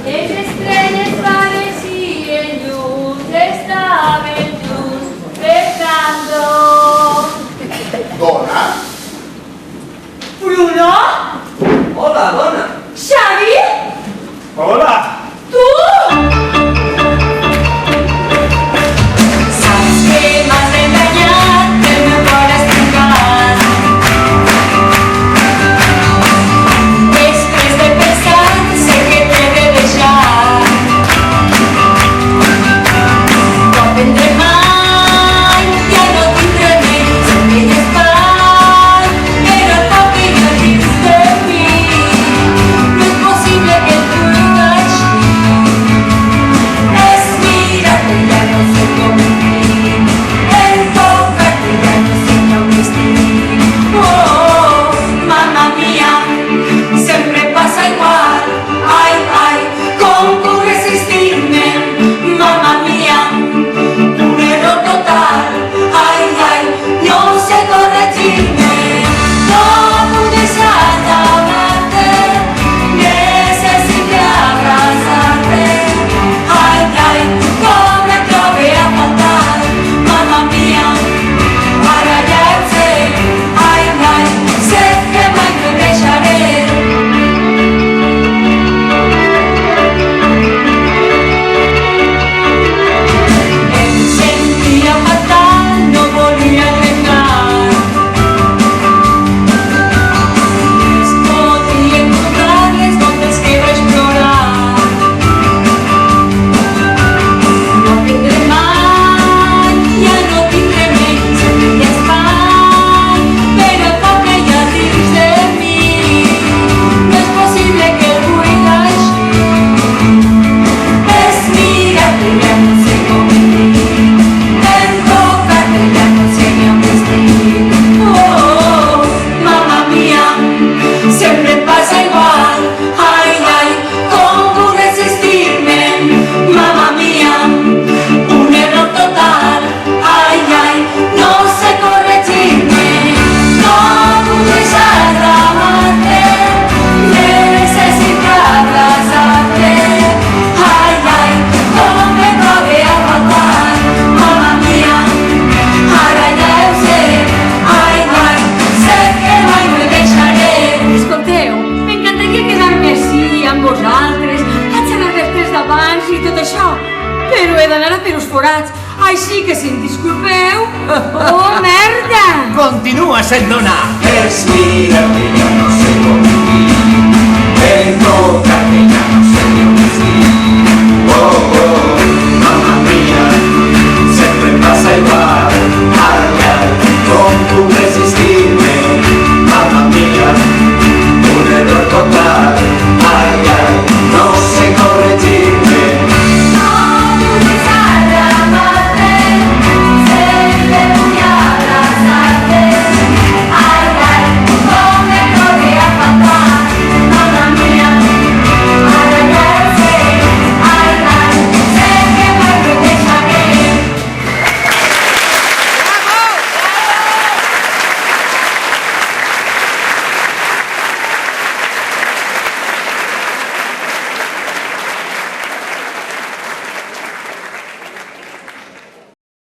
Les estrelles pareixien llums, estaven junts besando. Dona? Bruno? Hola, dona. Xavi? Hola! Tu? Saps que m'has enganyat, el meu cor has trencat. Després de pensar, sé que t'he de deixar. No aprendré mai, ja no tindré més aquell espai, però el poc que hi ha dins de mi no és possible que et vulgui així. És mirar-te ja no sé com mentir, el tocar-te ja no sé com vestir. Oh, mamma mia, sempre passa igual. Ai, ai, com puc resistir-me, mamma mia, un error total. Ai, ai, no sé corregir-me, no puc deixar d'amar-te, necessito abrazar-te. Ai, ai, com em trobe a faltar, mamma mia, ara ja ho sé. Ai, ai, sé que mai no et deixaré. Em sentia fatal, no volia trencar. Es podia encontrar les gotes que vaig plorar. No aprendré mai, ja no tindré menys aquell espai, però el poc que hi ha dins de mi no és possible que el vulgui així. És mirar-te ja no sé com mentir, el tocar-te ja no sé com vestir. Oh, mamma mia, sempre em passa igual. Ai, ai, com puc resistir-me, mamma mia, un error total. Ai, ai, no sé corregir-me, no puc deixar d'amar-te, necessito abrazar-te. Ai, ai, com em trobe a faltar, mamma mia, ara ja ho sé. Ai, ai, sé que mai no et deixaré. Escolteu, m'encantaria quedar-me així amb vosaltres, vaig anar per tres d'abans i tot això, però he d'anar a fer els forats, així que si em disculpeu... Oh, merda! Continua sent dona! Es mirar-te ja no sé com mentir, el tocar-te